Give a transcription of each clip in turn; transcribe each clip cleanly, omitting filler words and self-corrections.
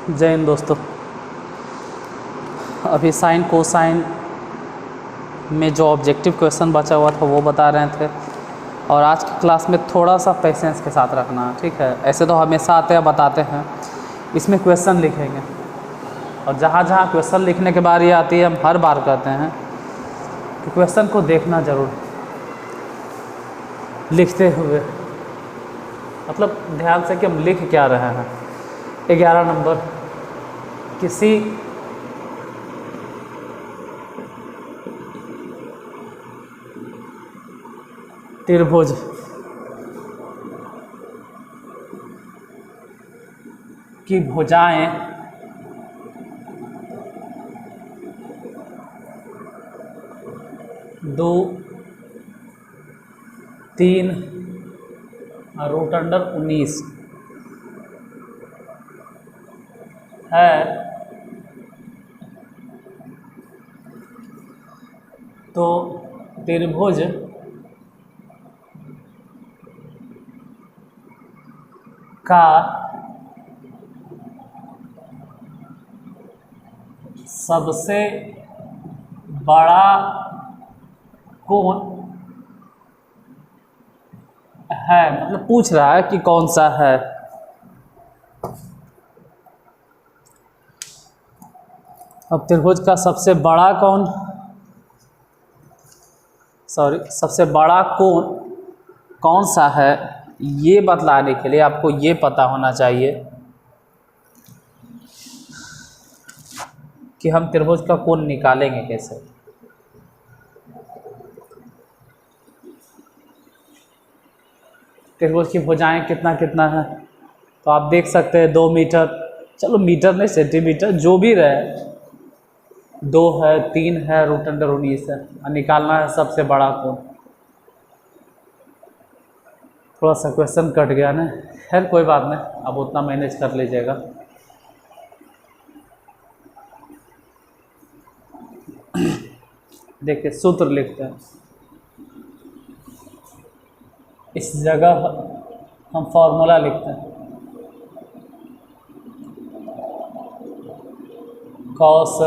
जय हिंद दोस्तों। अभी साइन कोसाइन में जो ऑब्जेक्टिव क्वेश्चन बचा हुआ था वो बता रहे थे, और आज की क्लास में थोड़ा सा पेशेंस के साथ रखना, ठीक है। ऐसे तो हमेशा आते हैं बताते हैं, इसमें क्वेश्चन लिखेंगे, और जहाँ जहाँ क्वेश्चन लिखने के बारी आती है हम हर बार कहते हैं कि क्वेश्चन को देखना ज़रूर, लिखते हुए, मतलब ध्यान से कि हम लिख क्या रहे हैं। 11 नंबर, किसी त्रिभुज की भुजाएं दो, 3 √19 है, तो त्रिभुज का सबसे बड़ा कोण है, मतलब पूछ रहा है कि कौन सा है। अब त्रिभुज का सबसे बड़ा सबसे बड़ा कोण कौन सा है, ये बतलाने के लिए आपको ये पता होना चाहिए कि हम त्रिभुज का कोण निकालेंगे कैसे। त्रिभुज की भुजाएं कितना कितना है, तो आप देख सकते हैं 2 मीटर, चलो मीटर नहीं सेंटीमीटर जो भी रहे, 2 है, 3 है, √19 है, और निकालना है सबसे बड़ा कोण। थोड़ा सा क्वेश्चन कट गया ना, खैर कोई बात नहीं, अब उतना मैनेज कर लीजिएगा। देखिए सूत्र लिखते हैं, इस जगह हम फॉर्मूला लिखते हैं, कॉस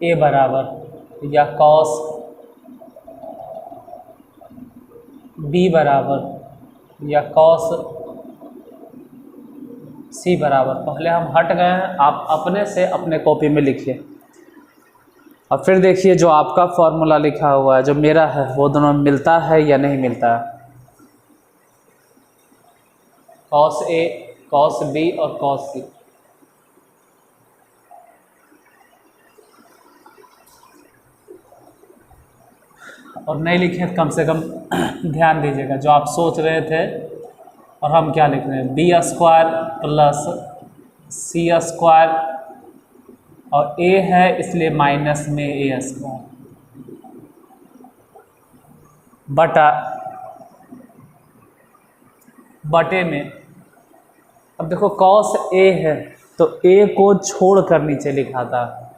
ए बराबर या कॉस बी बराबर या कॉस सी बराबर। पहले हम हट गए हैं, आप अपने से अपने कॉपी में लिखिए, और फिर देखिए जो आपका फॉर्मूला लिखा हुआ है जो मेरा है वो दोनों मिलता है या नहीं मिलता है। कॉस ए, कॉस बी और कॉस सी। और नहीं लिखे कम से कम ध्यान दीजिएगा जो आप सोच रहे थे और हम क्या लिख रहे हैं, b² + c², और a है इसलिए माइनस में a² बटे में। अब देखो कॉस a है तो a को छोड़ कर नीचे लिखा था,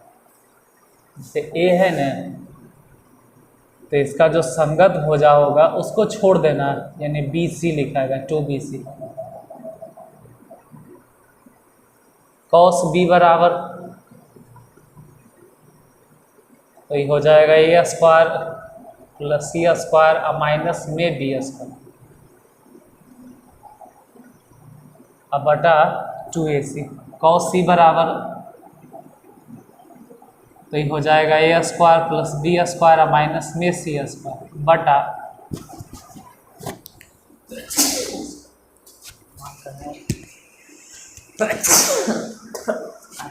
जैसे a है ना, तो इसका जो संगत भुजा होगा उसको छोड़ देना, यानी BC लिखाएगा, 2BC। कॉस B बराबर, तो ये हो जाएगा a² + c² और माइनस में b², अब बटा 2AC। कॉस C बराबर, तो ये हो जाएगा a² + b² और माइनस में c² बटा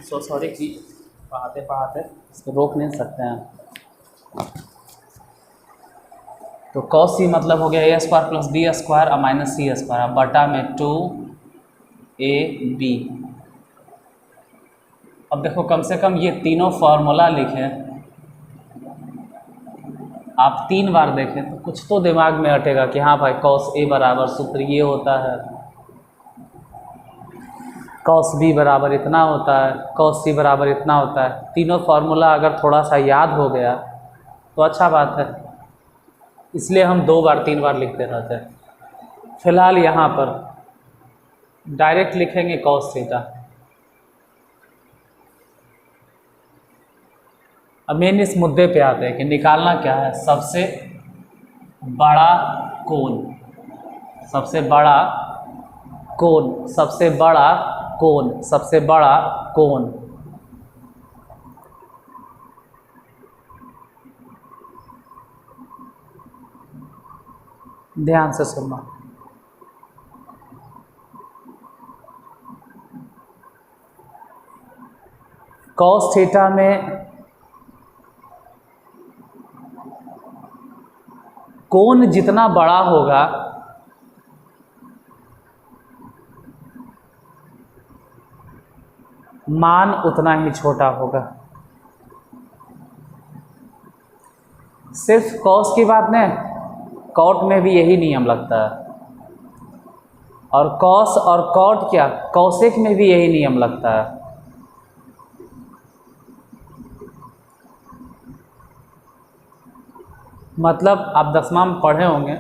सो सॉरी कि पढ़ाते इसको रोक नहीं सकते हैं। तो cos C मतलब हो गया a² + b² और माइनस c² बटा में 2AB। अब देखो कम से कम ये तीनों फार्मूला लिखें, आप 3 बार देखें तो कुछ तो दिमाग में हटेगा कि हाँ भाई कॉस A बराबर सूत्र ये होता है, कॉस B बराबर इतना होता है, कॉस C बराबर इतना होता है। तीनों फार्मूला अगर थोड़ा सा याद हो गया तो अच्छा बात है, इसलिए हम 2 बार 3 बार लिखते रहते हैं। फिलहाल यहाँ पर डायरेक्ट लिखेंगे cos थीटा। अब मेन इस मुद्दे पे आते हैं कि निकालना क्या है, सबसे बड़ा कोण, सबसे बड़ा कोण, सबसे बड़ा कोण, सबसे बड़ा कोण। ध्यान से सुनना, cos थीटा में कोण जितना बड़ा होगा मान उतना ही छोटा होगा। सिर्फ cos की बात नहीं, cot में भी यही नियम लगता है, और cos और cot क्या, cosec में भी यही नियम लगता है। मतलब आप 10वां में पढ़े होंगे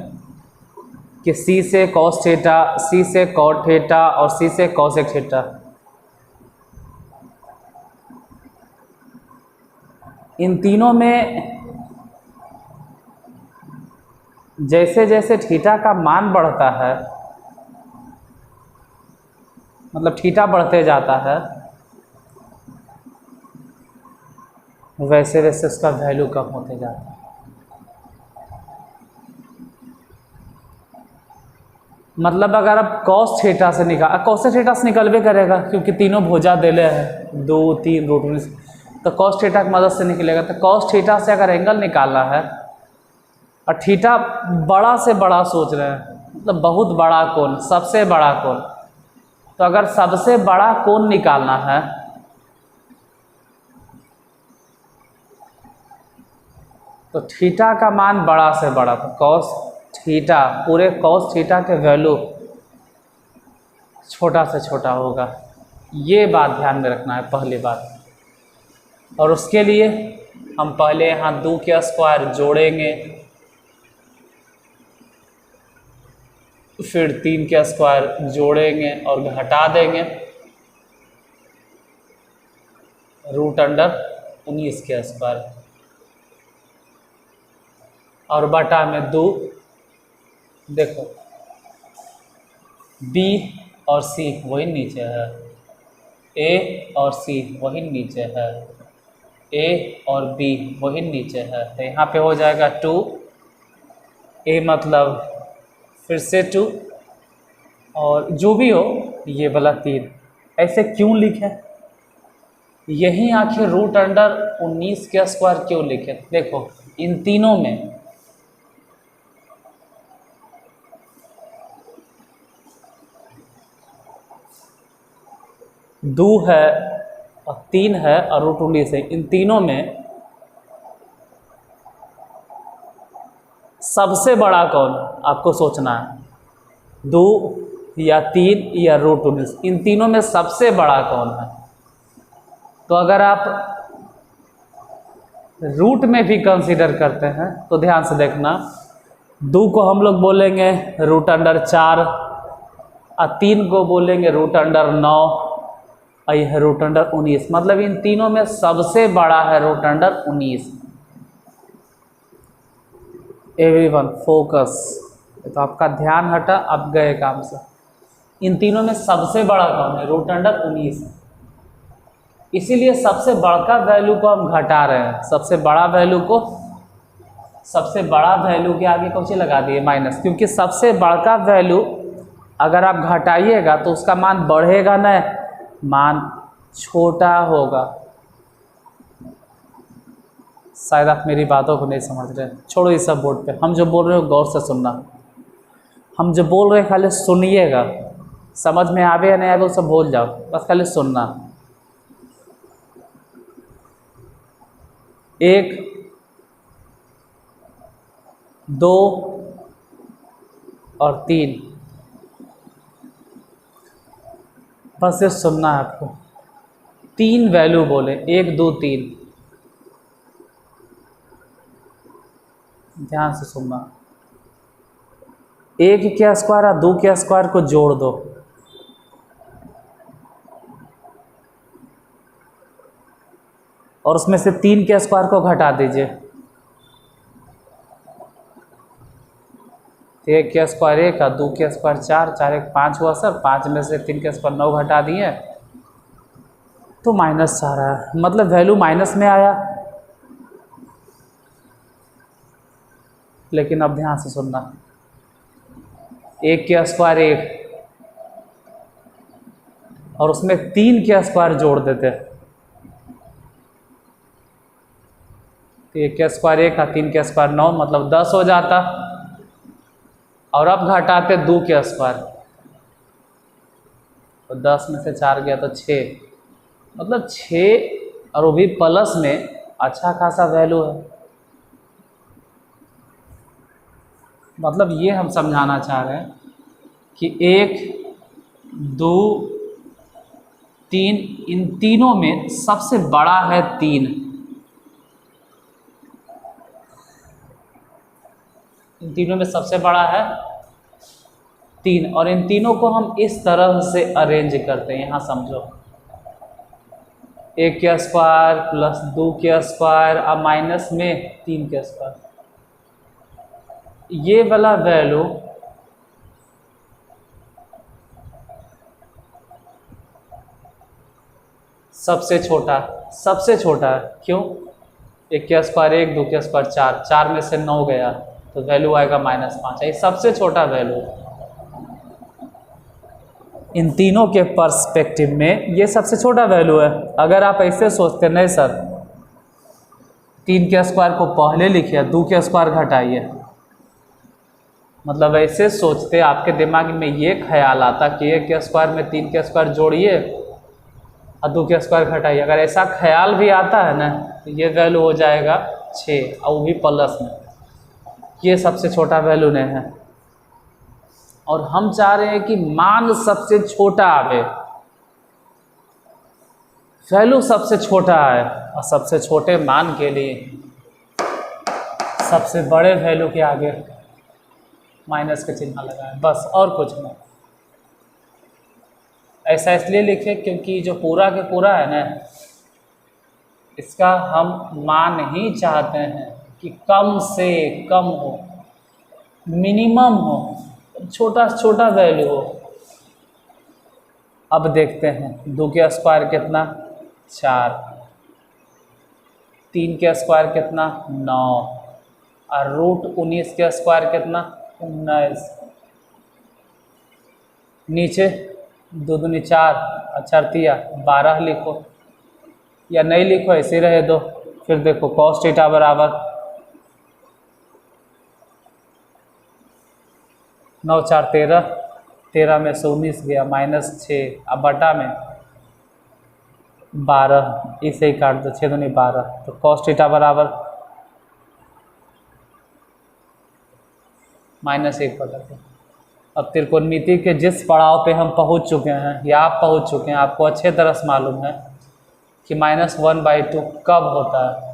कि C से cos थीटा, C से cot थीटा और C से cosec थीटा। इन तीनों में जैसे जैसे थीटा का मान बढ़ता है, मतलब थीटा बढ़ते जाता है, वैसे वैसे उसका वैल्यू कम होते जाता है। मतलब अगर आप cos थीटा से cos थीटा से निकलबे करेगा, क्योंकि तीनों भुजा देले हैं 2, 3 रूट 19, तो cos थीटा की मदद से निकलेगा। तो cos थीटा से अगर एंगल निकालना है और थीटा बड़ा से बड़ा सोच रहे हैं, मतलब बहुत बड़ा कोण, सबसे बड़ा कोण, तो अगर सबसे बड़ा कोण निकालना है तो थीटा का मान बड़ा से बड़ा, तो cos थीटा, पूरे cos थीटा के वैल्यू छोटा से छोटा होगा। ये बात ध्यान में रखना है पहली बात। और उसके लिए हम पहले यहाँ 2 के स्क्वायर जोड़ेंगे, फिर 3 के स्क्वायर जोड़ेंगे और घटा देंगे √19 के स्क्वायर, और बटा में 2। देखो B और C वही नीचे है, A और C वही नीचे है, A और B वही नीचे है, तो यहाँ पे हो जाएगा 2, A मतलब फिर से 2, और जो भी हो ये वाला 3। ऐसे क्यों लिखे, यही आखिर √19 के स्क्वायर क्यों लिखे? देखो इन तीनों में दो है और 3 है और √19 है, इन तीनों में सबसे बड़ा कौन आपको सोचना है, 2 या 3 या √19, इन तीनों में सबसे बड़ा कौन है? तो अगर आप रूट में भी कंसीडर करते हैं तो ध्यान से देखना, 2 को हम लोग बोलेंगे √4 और 3 को बोलेंगे √9 और यह है √19, मतलब इन तीनों में सबसे बड़ा है √19। एवरीवन फोकस, तो आपका ध्यान हटा, अब गए काम से। इन तीनों में सबसे बड़ा कौन है? √19। इसीलिए सबसे बड़ा वैल्यू को हम घटा रहे हैं, सबसे बड़ा वैल्यू को, सबसे बड़ा वैल्यू के आगे कौन सी लगा दिए? माइनस, क्योंकि सबसे बड़ा वैल्यू अगर आप घटाइएगा तो उसका मान बढ़ेगा नहीं, मान छोटा होगा। शायद आप मेरी बातों को नहीं समझ रहे, छोड़ो इस सब बोर्ड पे, हम जो बोल रहे हो गौर से सुनना, हम जो बोल रहे हैं खाली सुनिएगा, समझ में आवे या नहीं आवे वो सब भूल जाओ, बस खाली सुनना। 1, 2 और 3, बस ये सुनना है आपको। 3 वैल्यू बोले, 1, 2, 3, ध्यान से सुनना। 1 के स्क्वायर और 2 के स्क्वायर को जोड़ दो, और उसमें से 3 के स्क्वायर को घटा दीजिए। 1 के स्क्वायर 1 का, 2 के स्क्वायर 4, 4 1 5 हुआ सर। 5 में से 3 के स्क्वायर 9 घटा दिए तो -4 आया, मतलब वैल्यू माइनस में आया। लेकिन अब ध्यान से सुनना, 1 के स्क्वायर 1 और उसमें 3 के स्क्वायर जोड़ देते, तो 1 के स्क्वायर 1 का, 3 के स्क्वायर 9, मतलब 10 हो जाता। और अब घटाते 2 के स्क्वायर, तो 10 में से 4 गया तो 6, मतलब 6 और वो भी प्लस में, अच्छा खासा वैल्यू है। मतलब ये हम समझाना चाह रहे हैं कि 1 2 3, इन तीनों में सबसे बड़ा है 3। इन तीनों में सबसे बड़ा है 3, और इन तीनों को हम इस तरह से अरेंज करते हैं, यहाँ समझो। 1 के स्क्वायर प्लस 2 के स्क्वायर अब माइनस में 3 के स्क्वायर, ये वाला वैल्यू सबसे छोटा, सबसे छोटा है। क्यों? 1 के स्क्वायर 1, 2 के स्क्वायर 4, 4 में से 9 गया तो वैल्यू आएगा -5। ये सबसे छोटा वैल्यू है। इन तीनों के पर्सपेक्टिव में ये सबसे छोटा वैल्यू है। अगर आप ऐसे सोचते, नहीं सर 3 के स्क्वायर को पहले लिखिए, 2 के स्क्वायर घटाइए, मतलब ऐसे सोचते आपके दिमाग में ये ख्याल आता कि 1 के स्क्वायर में 3 के स्क्वायर जोड़िए और 2 के स्क्वायर घटाइए। अगर ऐसा ख्याल भी आता है ना, तो ये वैल्यू हो जाएगा 6, और वो भी प्लस में। ये सबसे छोटा वैल्यू नहीं है, और हम चाह रहे हैं कि मान सबसे छोटा आवे, वैल्यू सबसे छोटा है। और सबसे छोटे मान के लिए सबसे बड़े वैल्यू के आगे माइनस का चिन्ह लगाएं, बस, और कुछ नहीं। ऐसा इसलिए लिखे क्योंकि जो पूरा के पूरा है ना, इसका हम मान ही चाहते हैं कि कम से कम हो, मिनिमम हो, छोटा से छोटा वैल्यू हो। अब देखते हैं 2 के स्क्वायर कितना, 4, 3 के स्क्वायर कितना, 9, और √19 के स्क्वायर कितना, 19। नीचे 2 दूनी 4, अच्छा 12 लिखो, या नहीं लिखो ऐसे रहे दो। फिर देखो cos थीटा बराबर 9 4 13, 13 में से 19 गया -6, अब बटा में 12, इसे ही काट दो, 6 दूनी 12, तो cos थीटा बराबर -1/2। अब त्रिकोणमिति के जिस पड़ाव पे हम पहुंच चुके हैं, या आप पहुंच चुके हैं, आपको अच्छे तरह से मालूम है कि -1/2 कब होता है।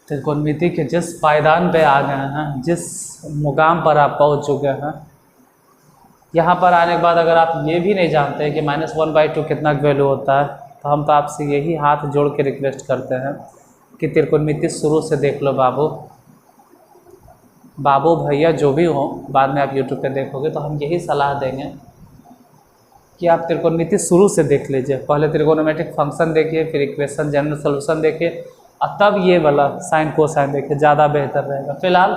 त्रिकोणमिति के जिस पायदान पे आ गए हैं, जिस मुकाम पर आप पहुंच चुके हैं, यहाँ पर आने के बाद अगर आप ये भी नहीं जानते हैं कि -1/2 कितना वैल्यू होता है, तो हम तो आपसे यही हाथ जोड़ के रिक्वेस्ट करते हैं कि त्रिकोणमिति शुरू से देख लो बाबू भैया जो भी हो, बाद में आप यूट्यूब पे देखोगे तो हम यही सलाह देंगे कि आप त्रिकोणमिति शुरू से देख लीजिए। पहले त्रिकोणोमेट्रिक फंक्शन देखिए, फिर इक्वेशन जनरल सोल्यूशन देखिए, और तब ये वाला साइन कोसाइन देखिए, ज़्यादा बेहतर रहेगा। फिलहाल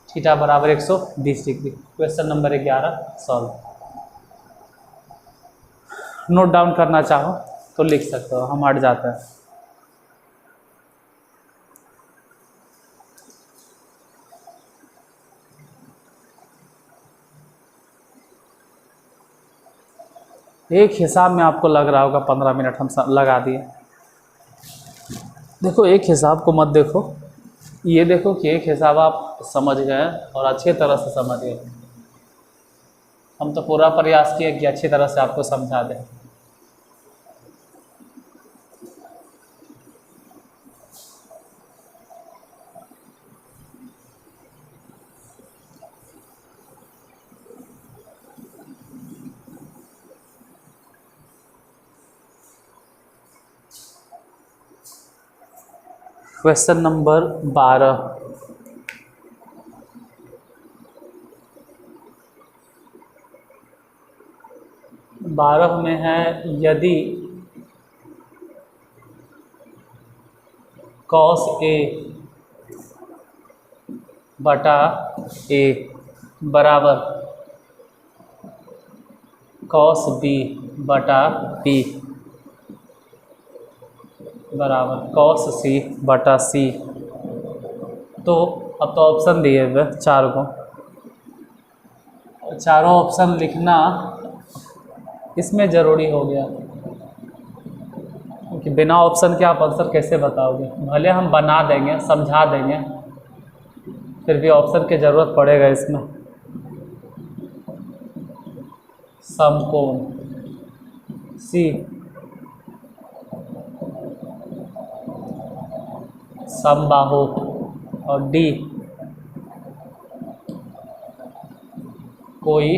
थीटा बराबर 120 degree, question number 11 solve. Note down करना चाहो तो लिख सकते हो, हम हट जाते हैं। एक हिसाब में आपको लग रहा होगा 15 मिनट हम लगा दिए। देखो एक हिसाब को मत देखो, ये देखो कि एक हिसाब आप समझ गए और अच्छे तरह से समझ गए। हम तो पूरा प्रयास किए कि अच्छी तरह से आपको समझा दें। Question number 12। बारह में है यदि cos A बटा A बराबर cos B बटा B बराबर cos C बटा C। तो अब तो ऑप्शन दिए हुए चार को, चारों ऑप्शन लिखना इसमें ज़रूरी हो गया, क्योंकि बिना ऑप्शन के आप आंसर कैसे बताओगे। भले हम बना देंगे, समझा देंगे, फिर भी ऑप्शन की ज़रूरत पड़ेगा इसमें। समकोण C, समबाहु, और D कोई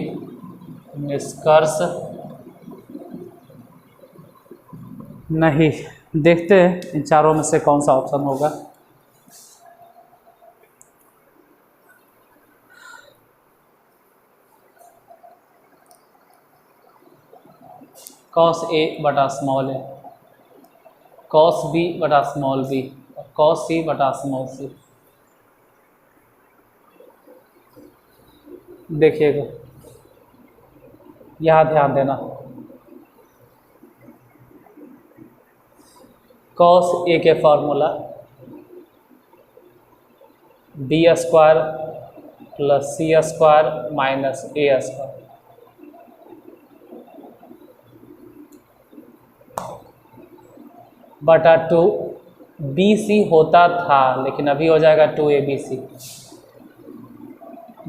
निष्कर्ष नहीं। देखते हैं इन चारों में से कौन सा ऑप्शन होगा। cos A बटा स्मॉल A, cos B बटा स्मॉल B, और cos C बटा स्मॉल C। देखिएगा, यहाँ ध्यान देना। cos A के formula B square plus C square minus A square, बटा 2BC होता था लेकिन अभी हो जाएगा 2ABC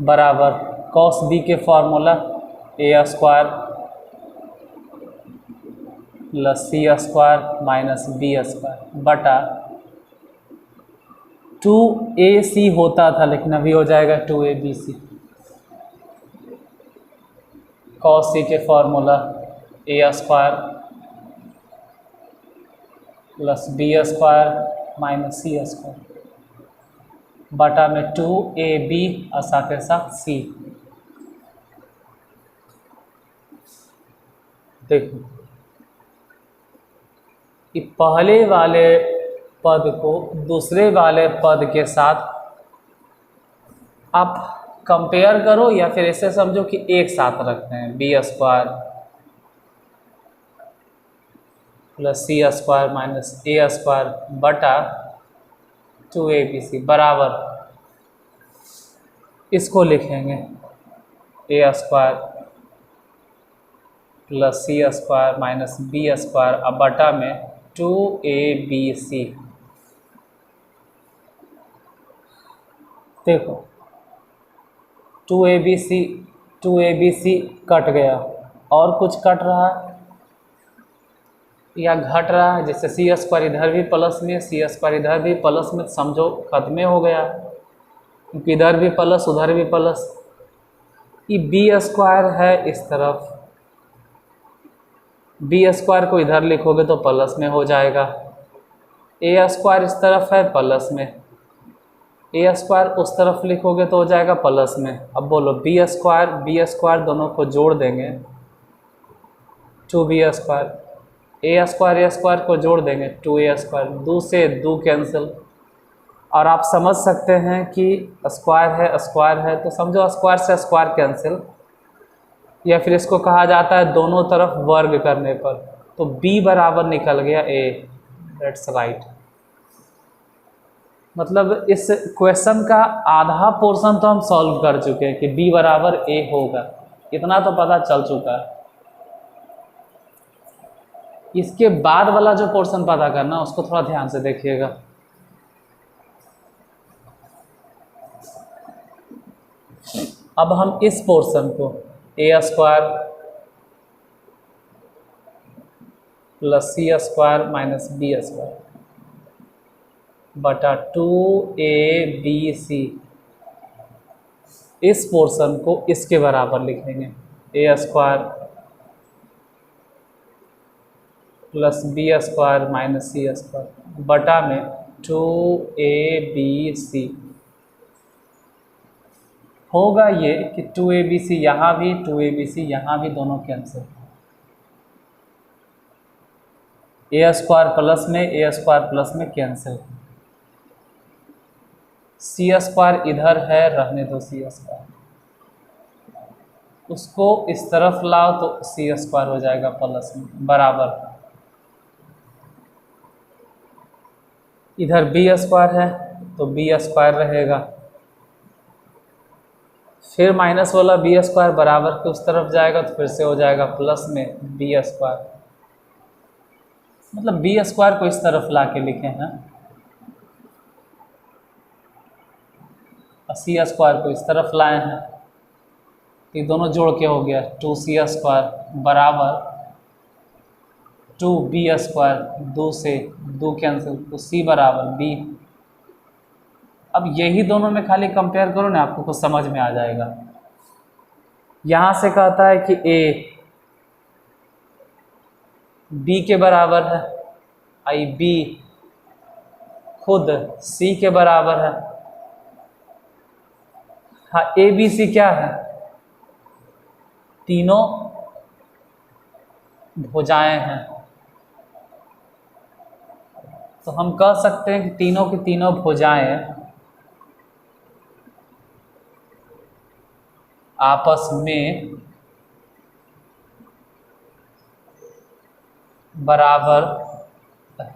बराबर cos B के formula A square plus C square minus B square बटा 2AC होता था लेकिन अभी हो जाएगा 2ABC cos C के formula A square plus B square minus C square बटा में 2AB और साथ के साथ C। देखो, कि पहले वाले पद को दूसरे वाले पद के साथ आप कंपेयर करो, या फिर ऐसे समझो कि एक साथ रखते हैं। B square plus C square minus A square बटा 2ABC बराबर, इसको लिखेंगे A square plus C square minus B square अब बटा में 2ABC। देखो 2ABC कट गया, और कुछ कट रहा है या घट रहा है। जैसे C स्क्वायर इधर भी प्लस में, C स्क्वायर इधर भी प्लस में, समझो खत्म हो गया, क्योंकि इधर भी प्लस उधर भी प्लस। ये B स्क्वायर है इस तरफ, B स्क्वायर को इधर लिखोगे तो प्लस में हो जाएगा। A स्क्वायर इस तरफ है प्लस में, A स्क्वायर उस तरफ लिखोगे तो हो जाएगा प्लस में। अब बोलो B स्क्वायर दोनों को जोड़ देंगे 2B स्क्वायर, A स्क्वायर को जोड़ देंगे 2A स्क्वायर, 2 से 2 कैंसिल। और आप समझ सकते हैं कि स्क्वायर है तो समझो स्क्वायर से स्क्वायर कैंसिल, या फिर इसको कहा जाता है दोनों तरफ वर्ग करने पर। तो B बराबर निकल गया A, दैट्स राइट। मतलब इस क्वेश्चन का आधा पोर्शन तो हम सॉल्व कर चुके हैं कि B बराबर A होगा, इतना तो पता चल चुका है। इसके बाद वाला जो पोर्शन पता करना उसको थोड़ा ध्यान से देखिएगा। अब हम इस पोर्शन को A square plus C square minus B square बटा 2ABC, इस पोर्शन को इसके बराबर लिखेंगे A square plus B square minus C square बटा में 2ABC होगा ये कि 2ABC यहाँ भी 2ABC यहाँ भी दोनों कैंसिल, ए स्क्वायर प्लस में कैंसिल, सी स्क्वायर इधर है, रहने दो सी स्क्वायर, उसको इस तरफ लाओ तो सी स्क्वायर हो जाएगा प्लस में, बराबर इधर बी स्क्वायर है तो बी स्क्वायर रहेगा, फिर माइनस वाला बी स्क्वायर बराबर के उस तरफ जाएगा तो फिर से हो जाएगा प्लस में बी स्क्वायर, मतलब बी स्क्वायर को इस तरफ ला के लिखे हैं, सी स्क्वायर को इस तरफ लाए हैं, ये दोनों जोड़ के हो गया 2c स्क्वायर बराबर 2b स्क्वायर, 2 से 2 कैंसिल तो c बराबर b। अब यही दोनों में खाली कंपेयर करो ना, आपको कुछ समझ में आ जाएगा। यहाँ से कहता है कि a b के बराबर है, आई b खुद c के बराबर है। हाँ, ए बी सी क्या है, तीनों भुजाएं हैं, तो हम कह सकते हैं कि तीनों की तीनों भुजाएं आपस में बराबर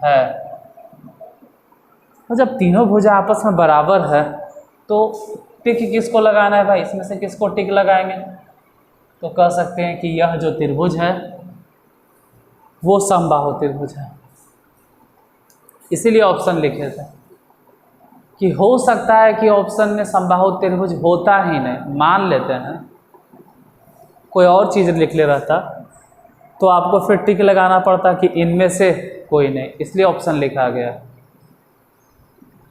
है। तो जब तीनों भुजा आपस में बराबर है तो टिक किसको लगाना है भाई, इसमें से किसको टिक लगाएंगे, तो कह सकते हैं कि यह जो त्रिभुज है वो समबाहु त्रिभुज है। इसीलिए ऑप्शन लिखे थे कि हो सकता है कि ऑप्शन में समबाहु त्रिभुज होता ही नहीं, मान लेते हैं कोई और चीज़ लिख ले रहता तो आपको फिर टिक लगाना पड़ता कि इनमें से कोई नहीं, इसलिए ऑप्शन लिखा गया।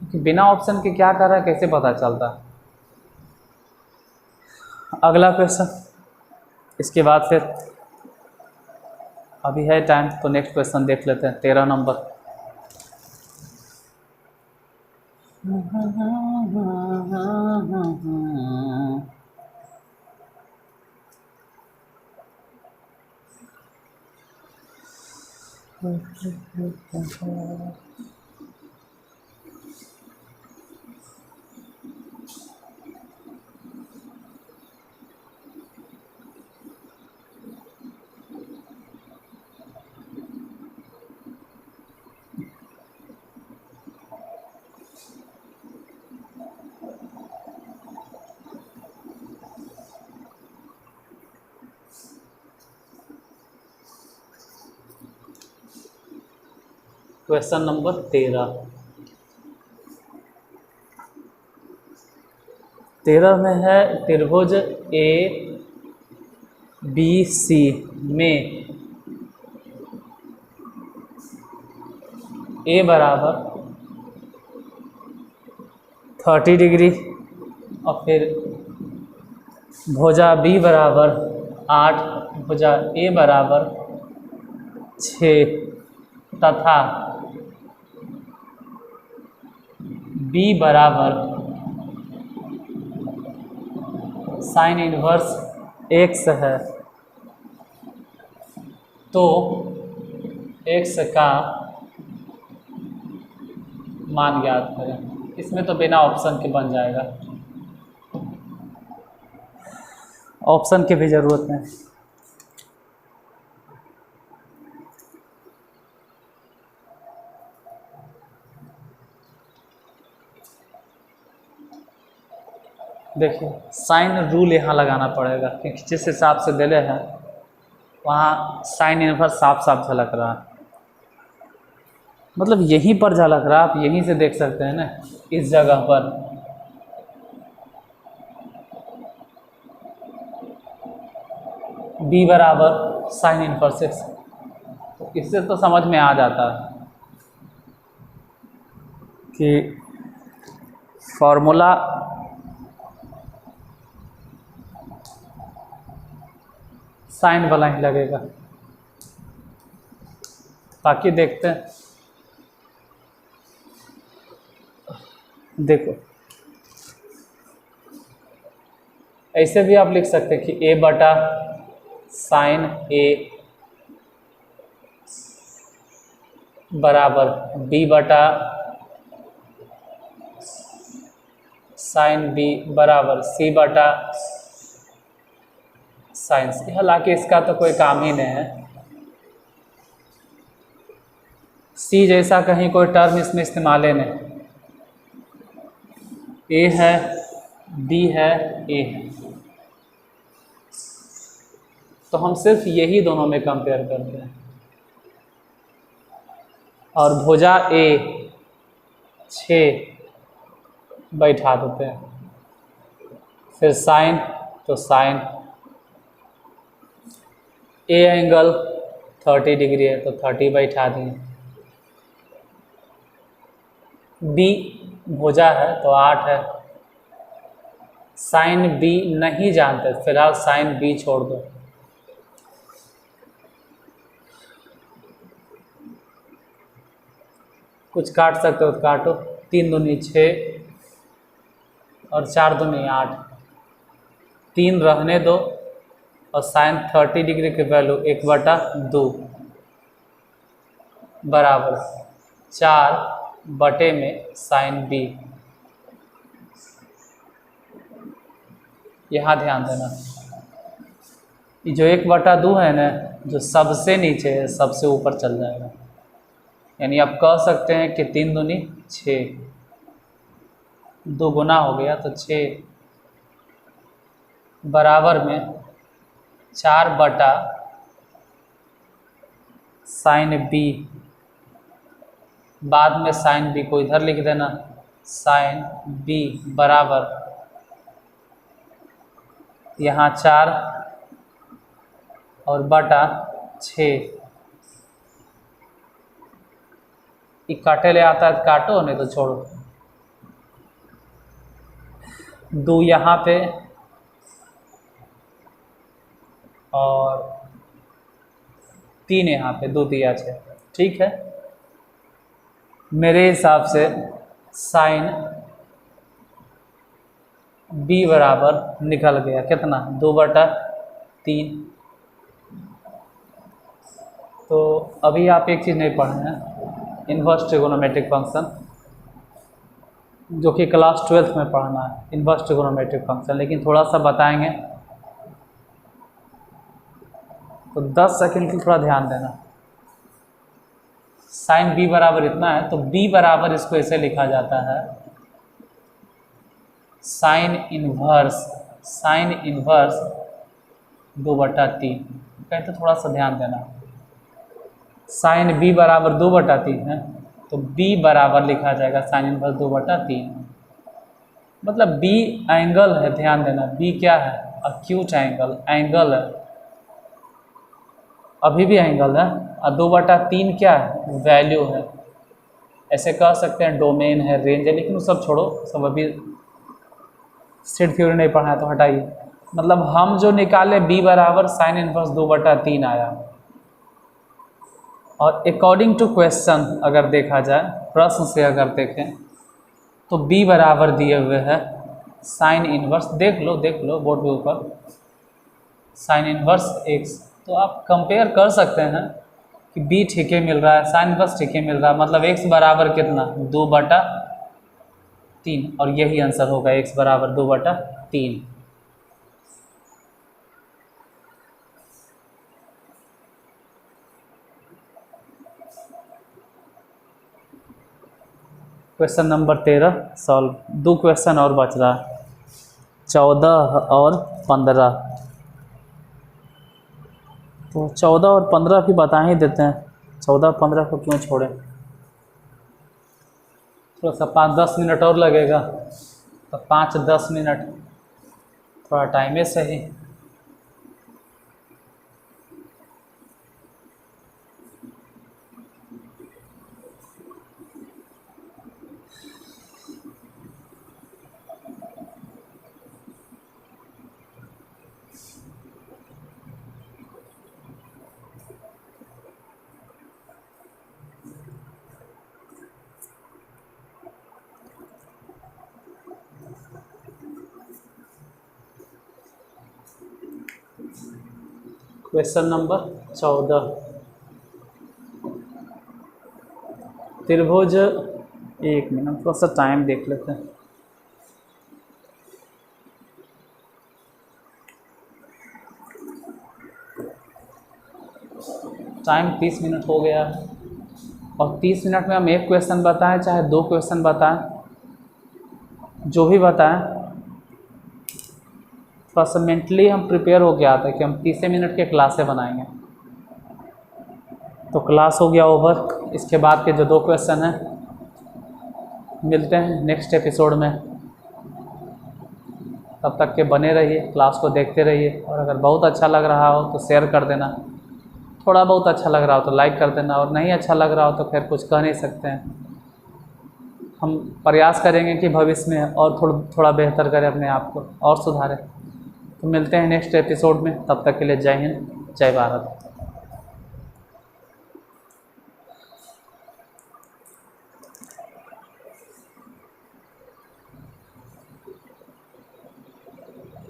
कि बिना ऑप्शन के क्या कर रहा है कैसे पता चलता। अगला क्वेश्चन, इसके बाद फिर अभी है टाइम तो नेक्स्ट क्वेश्चन देख लेते हैं। 13 नंबर, क्वेश्चन नंबर 13 में है त्रिभुज ए बी सी में ए बराबर 30 डिग्री और फिर भुजा बी बराबर 8, भुजा ए बराबर 6 तथा बी बराबर साइन इनवर्स x है, तो x का मान ज्ञात करें। इसमें तो बिना ऑप्शन के बन जाएगा, ऑप्शन की भी ज़रूरत नहीं। देखिए साइन रूल यहाँ लगाना पड़ेगा क्योंकि जिस हिसाब से दिले हैं वहाँ साइन इनवर्स साफ साफ झलक रहा है, मतलब यहीं पर झलक रहा है, आप यहीं से देख सकते हैं ना, इस जगह पर b बराबर साइन इनवर्स x, तो इससे तो समझ में आ जाता है कि फॉर्मूला साइन वाला ही लगेगा। बाकी देखते हैं देखो ऐसे भी आप लिख सकते हैं कि a बटा साइन a बराबर b बटा साइन b बराबर c बटा साइन c। हालांकि इसका तो कोई काम ही नहीं है, c जैसा कहीं कोई टर्म इसमें इस्तेमाल ही नहीं। a है, b है, a है, तो हम सिर्फ यही दोनों में कंपेयर करते हैं। और भुजा a 6 बैठा देते हैं, फिर साइन, तो साइन ए एंगल 30 डिग्री है तो 30 बैठा दिए। बी भुजा है तो 8 है। साइन बी नहीं जानते, फिलहाल साइन बी छोड़ दो। कुछ काट सकते हो तो काटो। 3 दूनी 6 और 4 दूनी 8, 3 रहने दो और साइन 30 डिग्री की वैल्यू 1/2 बराबर 4 में साइन बी। यहाँ ध्यान देना, ये जो 1/2 है ना, जो सबसे नीचे है सबसे ऊपर चल जाएगा। यानी आप कह सकते हैं कि 3 दूनी 6, 2 गुना हो गया तो 6 बराबर में 4 बटा साइन बी। बाद में साइन बी को इधर लिख देना, साइन बी बराबर यहाँ 4 और बटा 6। ये काटे ले आता है तो काटो, नहीं तो छोड़ो। 2 यहाँ पे और 3 यहाँ पे, 2 दिया 6, ठीक है। मेरे हिसाब से साइन बी बराबर निकल गया कितना, 2/3। तो अभी आप एक चीज़ नहीं पढ़े हैं, इन्वर्स ट्रिगोनोमेट्रिक फंक्शन, जो कि क्लास 12th में पढ़ना है, इन्वर्स ट्रिगोनोमेट्रिक फंक्शन। लेकिन थोड़ा सा बताएंगे तो 10 सेकंड की थोड़ा ध्यान देना। साइन बी बराबर इतना है तो बी बराबर इसको ऐसे लिखा जाता है, साइन इन्वर्स 2/3। कहते थोड़ा सा ध्यान देना, साइन बी बराबर 2/3 है तो बी बराबर लिखा जाएगा साइन इन्वर्स 2/3। मतलब बी एंगल है, ध्यान देना, बी क्या है, अक्यूट एंगल है, अभी भी एंगल है। और 2/3 क्या है, वैल्यू है। ऐसे कह सकते हैं डोमेन है, रेंज है, लेकिन वो सब छोड़ो, सब अभी सेट थ्योरी नहीं पढ़ा है तो हटाइए। मतलब हम जो निकाले बी बराबर साइन इन्वर्स 2/3 आया। और अकॉर्डिंग टू क्वेश्चन अगर देखा जाए, प्रश्न से अगर देखें तो बी बराबर दिए हुए है साइन इन्वर्स, देख लो बोर्ड के ऊपर, साइन इन्वर्स x। तो आप कंपेयर कर सकते हैं कि बी ठीक ही मिल रहा है, साइन इन्वर्स ठीक ही मिल रहा है, मतलब x बराबर कितना, 2/3। और यही आंसर होगा, x बराबर 2/3। Question number 13 solve. 2 क्वेश्चन और बच रहा है, 14 और 15। तो 14 और 15 भी बता ही देते हैं, 14-15 को क्यों छोड़ें। थोड़ा सा 5-10 मिनट और लगेगा, तो 5-10 मिनट थोड़ा टाइम सही। क्वेश्चन नंबर 14, त्रिभुज, एक मिनट थोड़ा सा टाइम देख लेते हैं। टाइम 30 मिनट हो गया है और 30 मिनट में हम एक क्वेश्चन बताएं चाहे दो क्वेश्चन बताएं, जो भी बताएं, थोड़ा सा मेंटली हम प्रिपेयर हो गया था कि हम 30 मिनट के क्लासें बनाएंगे। तो क्लास हो गया ओवर। इसके बाद के जो दो क्वेश्चन हैं, मिलते हैं नेक्स्ट एपिसोड में। तब तक के बने रहिए, क्लास को देखते रहिए, और अगर बहुत अच्छा लग रहा हो तो शेयर कर देना, थोड़ा बहुत अच्छा लग रहा हो तो लाइक कर देना, और नहीं अच्छा लग रहा हो तो खैर कुछ कह नहीं सकते हैं। हम प्रयास करेंगे कि भविष्य में और थोड़ा बेहतर करें अपने आप को और सुधारें। तो मिलते हैं नेक्स्ट एपिसोड में, तब तक के लिए जय हिंद, जय भारत।